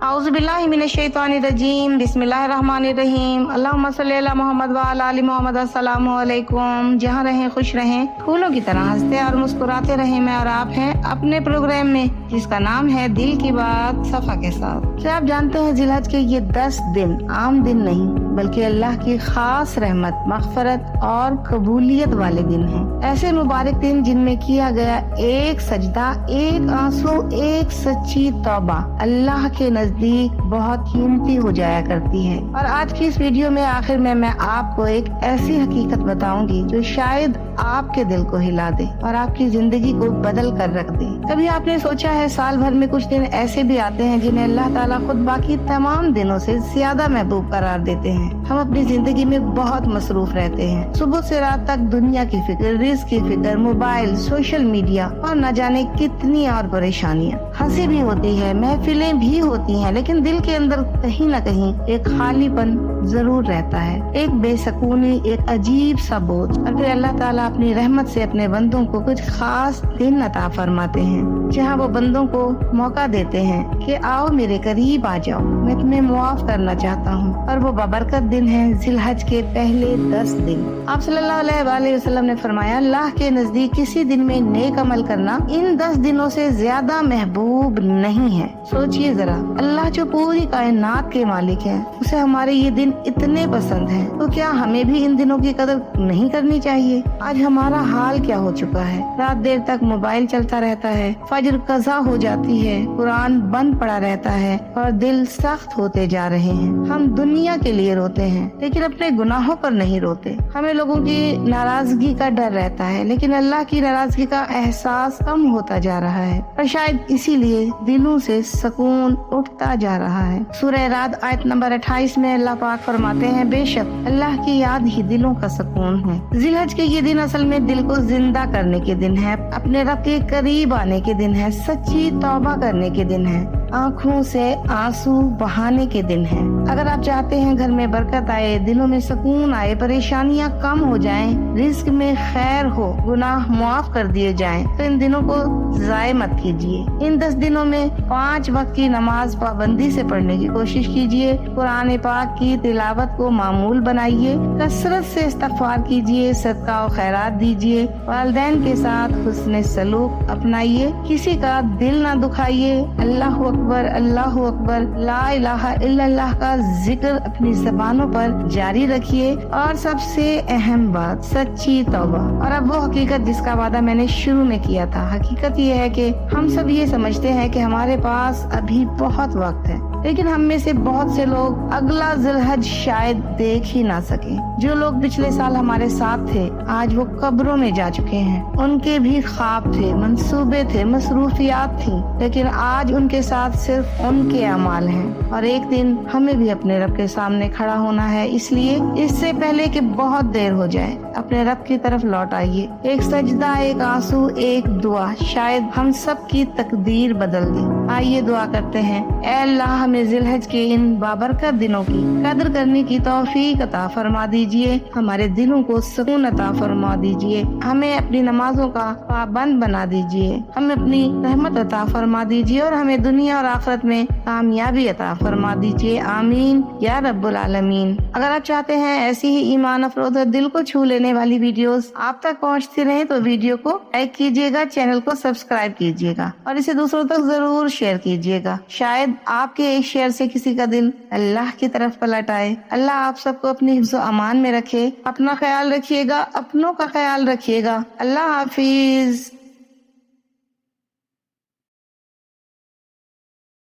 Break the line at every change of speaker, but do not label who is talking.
अऊज़ु बिल्लाहि मिनश शैतानिर रजीम बिस्मिल्लाहिर रहमानिर रहीम अल्लाहुम्मा सल्ली अला मोहम्मद व अला आलि मोहम्मद। अस्सलामु अलैकुम। जहाँ रहें खुश रहें, फूलों की तरह हंसते और मुस्कुराते रहें। मैं और आप हैं अपने प्रोग्राम में जिसका नाम है दिल की बात सफा के साथ। क्या आप जानते हैं जिलहज के ये 10 दिन आम दिन नहीं बल्कि अल्लाह की खास रहमत, मग़फ़िरत और कबूलियत वाले दिन हैं। ऐसे मुबारक दिन जिनमें किया गया एक सजदा, एक आंसू, एक सच्ची तौबा अल्लाह के नजदीक बहुत कीमती हो जाया करती है। और आज की इस वीडियो में आखिर में मैं आपको एक ऐसी हकीकत बताऊंगी जो शायद आपके दिल को हिला दे और आपकी जिंदगी को बदल कर रख दे। कभी आपने सोचा है साल भर में कुछ दिन ऐसे भी आते हैं जिन्हें अल्लाह ताला खुद बाकी तमाम दिनों से ज्यादा महबूब करार देते हैं। हम अपनी जिंदगी में बहुत मसरूफ रहते हैं, सुबह से रात तक दुनिया की फिक्र, रिस्क की फिक्र, मोबाइल, सोशल मीडिया और न जाने कितनी और परेशानियाँ। हंसी भी होती है, महफिलें भी होती हैं, लेकिन दिल के अंदर कहीं न कहीं एक खालीपन जरूर रहता है, एक बेसकूनी, एक अजीब सा बोझ। और फिर अल्लाह ताला अपनी रहमत से अपने बंदों को कुछ खास दिन अता फरमाते हैं जहाँ वो बंदों को मौका देते हैं कि आओ मेरे करीब आ जाओ, मैं तुम्हें मुआफ करना चाहता हूँ। और वो बाबरकत दिन है जिलहज के पहले 10 दिन। आप सल्लल्लाहु अलैहि वसल्लम ने फरमाया, अल्लाह के नजदीक किसी दिन में नेक अमल करना इन 10 दिनों से ज्यादा महबूब नहीं है। सोचिए जरा, अल्लाह जो पूरी कायनात के मालिक है, उसे हमारे ये दिन इतने पसंद हैं, तो क्या हमें भी इन दिनों की कदर नहीं करनी चाहिए? आज हमारा हाल क्या हो चुका है, रात देर तक मोबाइल चलता रहता है, फजर कज़ा हो जाती है, कुरान बंद पड़ा रहता है और दिल सख्त होते जा रहे हैं। हम दुनिया के लिए रोते हैं लेकिन अपने गुनाहों पर नहीं रोते। हमें लोगों की नाराजगी का डर रहता है लेकिन अल्लाह की नाराजगी का एहसास कम होता जा रहा है और शायद इसीलिए दिलों से सुकून उठता जा रहा है। सूरह राद आयत नंबर 28 में अल्लाह पाक फरमाते हैं, बेशक अल्लाह की याद ही दिलों का सुकून है। जिलहज के ये दिन असल में दिल को जिंदा करने के दिन है, अपने रब के करीब आने के दिन है, सच्ची तौबा करने के दिन है, आँखों से आंसू बहाने के दिन है। अगर आप चाहते हैं घर में बरकत आए, दिलों में सुकून आए, परेशानियां कम हो जाएं, रिस्क में खैर हो, गुनाह मुआफ कर दिए जाएं, तो इन दिनों को जाय मत कीजिए। इन 10 दिनों में 5 वक्त की नमाज पाबंदी से पढ़ने की कोशिश कीजिए, कुरान पाक की तिलावत को मामूल बनाइए, कसरत से इस्तगफार कीजिए, सदका और खैरात दीजिए, वालिदैन के साथ हुस्न सलूक अपनाइए, किसी का दिल ना दुखाइए, अल्लाहु अकबर, अल्लाहु अकबर, ला इलाहा इल्लल्लाह का जिक्र अपनी ज़बानों पर जारी रखिए और सबसे अहम बात सच्ची तौबा। और अब वो हकीकत जिसका वादा मैंने शुरू में किया था, हकीकत ये है कि हम सब ये समझते हैं कि हमारे पास अभी बहुत वक्त है, लेकिन हम में से बहुत से लोग अगला जिलहज शायद देख ही ना सके। जो लोग पिछले साल हमारे साथ थे आज वो कब्रों में जा चुके हैं। उनके भी ख्वाब थे, मंसूबे थे, मसरूफियात थी, लेकिन आज उनके साथ सिर्फ उनके अमाल हैं। और एक दिन हमें भी अपने रब के सामने खड़ा होना है, इसलिए इससे पहले कि बहुत देर हो जाए अपने रब की तरफ लौट आइए। एक सजदा, एक आंसू, एक दुआ शायद हम सब की तकदीर बदल दे। आइए दुआ करते हैं, ऐ अल्लाह हमें जिलहज के इन बाबरकत दिनों की कदर करने की तौफीक अता फरमा दीजिए, हमारे दिलों को सुकून अता फरमा दीजिए, हमें अपनी नमाजों का पाबंद बना दीजिए, हमें अपनी रहमत अता फरमा दीजिए और हमें दुनिया और आखिरत में कामयाबी अता फरमा दीजिए। आमीन या रब्बुल आलमीन। अगर आप चाहते हैं ऐसी ही ईमान अफरोज और दिल को छू लेने वाली वीडियोस आप तक पहुंचती रहे तो वीडियो को लाइक कीजिएगा, चैनल को सब्सक्राइब कीजिएगा और इसे दूसरों तक जरूर शेयर कीजिएगा। शायद आपके एक शेयर से किसी का दिल अल्लाह की तरफ पलट आए। अल्लाह आप सबको अपनी हिफ्ज़ अमान में रखे। अपना ख्याल रखिएगा, अपनों का ख्याल रखिएगा। अल्लाह हाफिज।